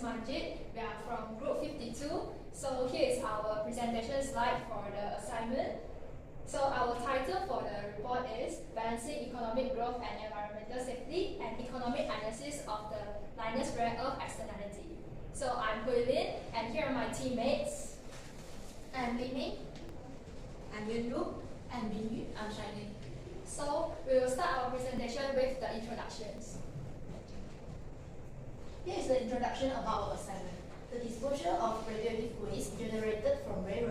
Manjit. We are from Group 52. So here is our presentation slide for the assignment. So our title for the report is Balancing Economic Growth and Environmental Safety and Economic Analysis of the Linus Rare Earth Externality. So I'm Hui Lin, and here are my teammates. I'm Li Ming. I'm Ong Bin Yu. I'm Chooi Shy Mey. So we will start our presentation with the introductions. Here is the introduction about our assignment. The disposal of radioactive waste generated from rare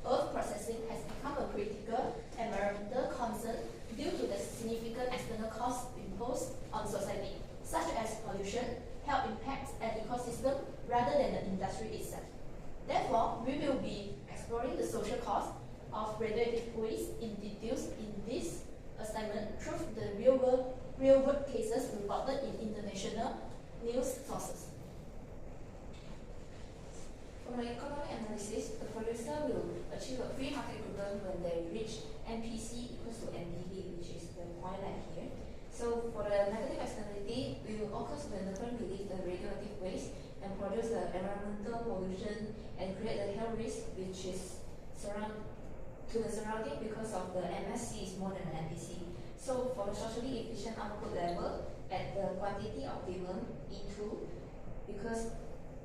earth processing has become a critical environmental concern due to the significant external costs imposed on society, such as pollution, health impacts, and ecosystem, rather than the industry itself. Therefore, we will be exploring the social cost of radioactive waste introduced in this assignment through the real-world cases reported in international news sources. For the economic analysis, the producer will achieve a free market equivalent when they reach NPC equals to NPV, which is the point line here. So for the negative externality, we will occur when the firm release the radioactive waste and produce the environmental pollution and create the health risk which is to the surrounding because of the MSC is more than NPC. So for the socially efficient output level at the quantity optimum E2, because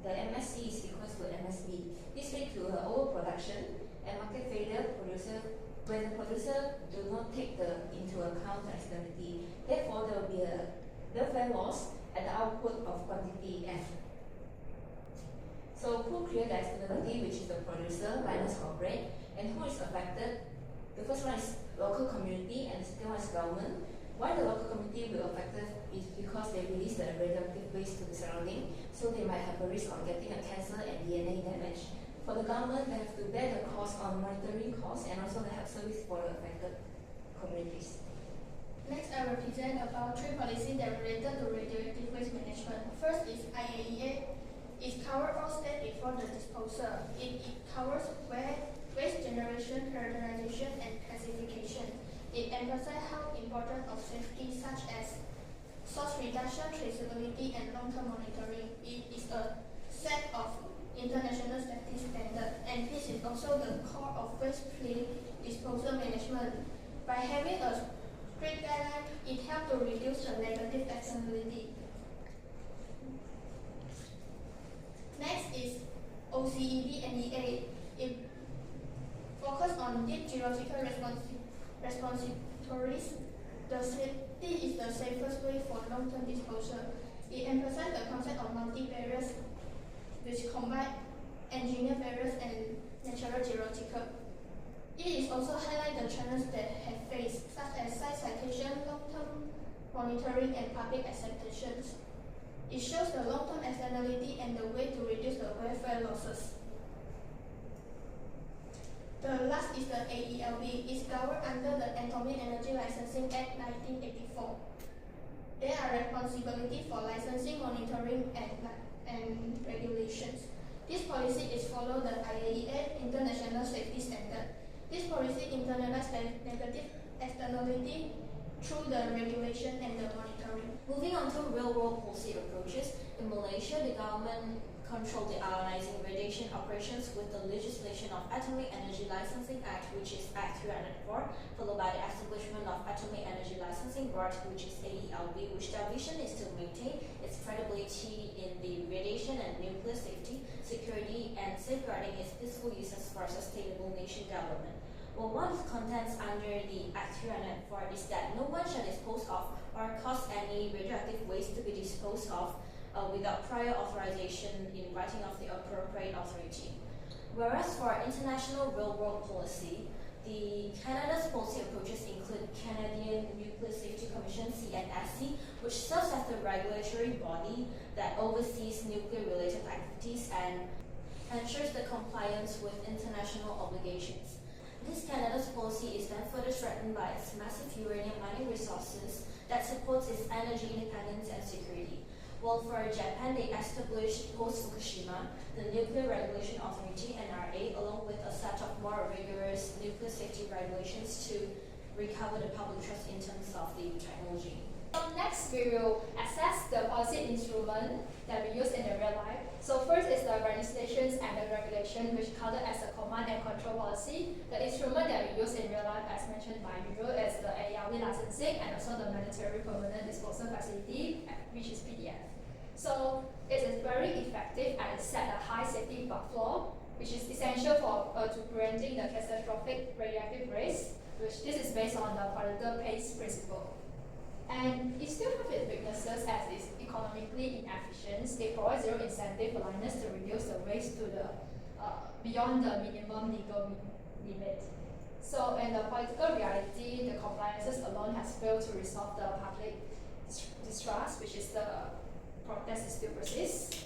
the MSC is equals to MSB. This leads to overproduction and market failure when the producer do not take into account the externality. Therefore, there will be a welfare loss at the output of quantity F. So who create the externality, which is the producer minus corporate, and who is affected? The first one is local community and the second one is government. Why the local community will be affected is because they release the radioactive waste to the surrounding, so they might have a risk of getting a cancer and DNA damage. For the government, they have to bear the cost on monitoring costs and also the health service for the affected communities. Next, I will present about three policies that related to radioactive waste management. First is IAEA. It covers all steps before the disposal. It covers waste generation, characterization, and classification. It emphasizes how important of safety such as source reduction, traceability, and long-term monitoring. It is a set of international safety standards, and this is also the core of waste-free disposal management. By having a strict guideline, it helps to reduce the negative externality. Next is OCED NEA. It focuses on deep geological repositories. The safety is the safest way for long-term disposal. It emphasizes the concept of multi-barriers, which combine engineered barriers and natural geological. It is also highlight the challenges that have faced, such as site citation, long-term monitoring, and public acceptance. It shows the long-term externality and the way to reduce the welfare losses. The last is the AELB. It's governed under the Atomic Energy Licensing Act 1984. They are responsibility for licensing, monitoring, and regulations. This policy is follow the IAEA International Safety Standard. This policy internalize negative externality through the regulation and the monitoring. Moving on to real-world policy approaches, in Malaysia, the government controlled the ionizing radiation operations with the legislation of Atomic Energy Licensing Act, which is Act 304, followed by the establishment of Atomic Energy Licensing Board, which is AELB, which their vision is to maintain its credibility in the radiation and nuclear safety, security, and safeguarding its peaceful uses for sustainable nation development. Well, one of the contents under the Act 304 is that no one shall dispose of or cause any radioactive waste to be disposed of without prior authorization in writing of the appropriate authority. Whereas for international real-world policy, the Canada's policy approaches include Canadian Nuclear Safety Commission (CNSC), which serves as the regulatory body that oversees nuclear-related activities and ensures the compliance with international obligations. This Canada's policy is then further strengthened by its massive uranium mining resources that supports its energy independence and security. While for Japan, they established post-Fukushima the Nuclear Regulation Authority (NRA), along with a set of more rigorous nuclear safety regulations to recover the public trust in terms of the technology. Next, we will assess the policy instrument that we use in the real life. So first is the legislations and the regulation, which counted as a command and control policy. The instrument that we use in real life, as mentioned by Yu, is the ARV licensing and also the mandatory permanent disposal facility, which is PDF. So it is very effective and it set a high safety floor, which is essential for to preventing the catastrophic radioactive risk, which this is based on the polluter pays principle. And it still has its weaknesses as it's economically inefficient. It provides zero incentive for liners to reduce the waste to the beyond the minimum legal limit. So in the political reality, the compliances alone has failed to resolve the public distrust, which is the protest still persists.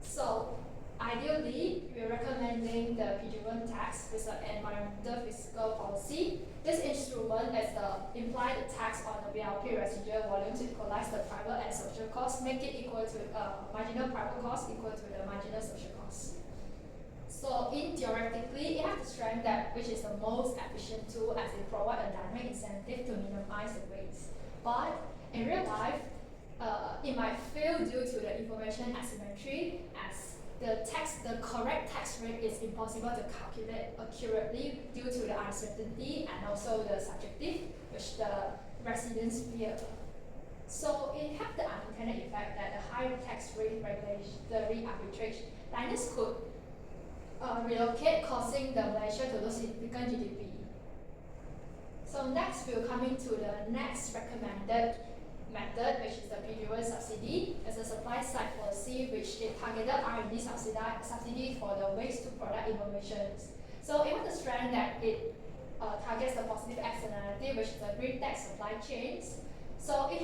So ideally, we are recommending the PG1 tax with an environmental fiscal policy. This instrument is the implied tax on the BLP residual volume to equalize the private and social costs, make it equal to marginal private cost equal to the marginal social cost. So in theoretically, it has the strength that which is the most efficient tool as it provides a dynamic incentive to minimize the waste. But in real life, it might fail due to the information asymmetry as the correct tax rate is impossible to calculate accurately due to the uncertainty and also the subjective, which the residents fear. So it has the unintended effect that the higher tax rate regulatory arbitrage, liners could relocate, causing the Malaysia to lose significant GDP. So next, we're coming to the next recommended method, which is the PG1 subsidy. It's a supply side policy which it targeted R&D subsidy for the waste to product innovations. So it has the strength that it targets the positive externality, which is the green tech supply chains. So it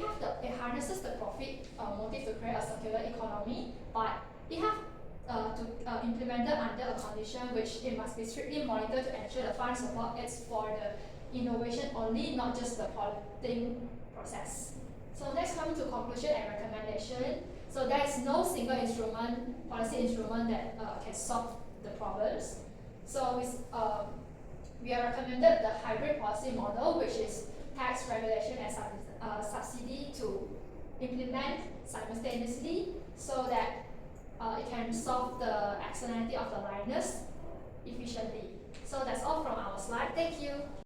harnesses the profit motive to create a circular economy, but it has to implemented under a condition which it must be strictly monitored to ensure the fund support is for the innovation only, not just the polluting process. So next, coming to conclusion and recommendation. So there is no single policy instrument that can solve the problems. So we are recommended the hybrid policy model, which is tax regulation and subsidy to implement simultaneously, so that it can solve the externality of the liners efficiently. So that's all from our slide. Thank you.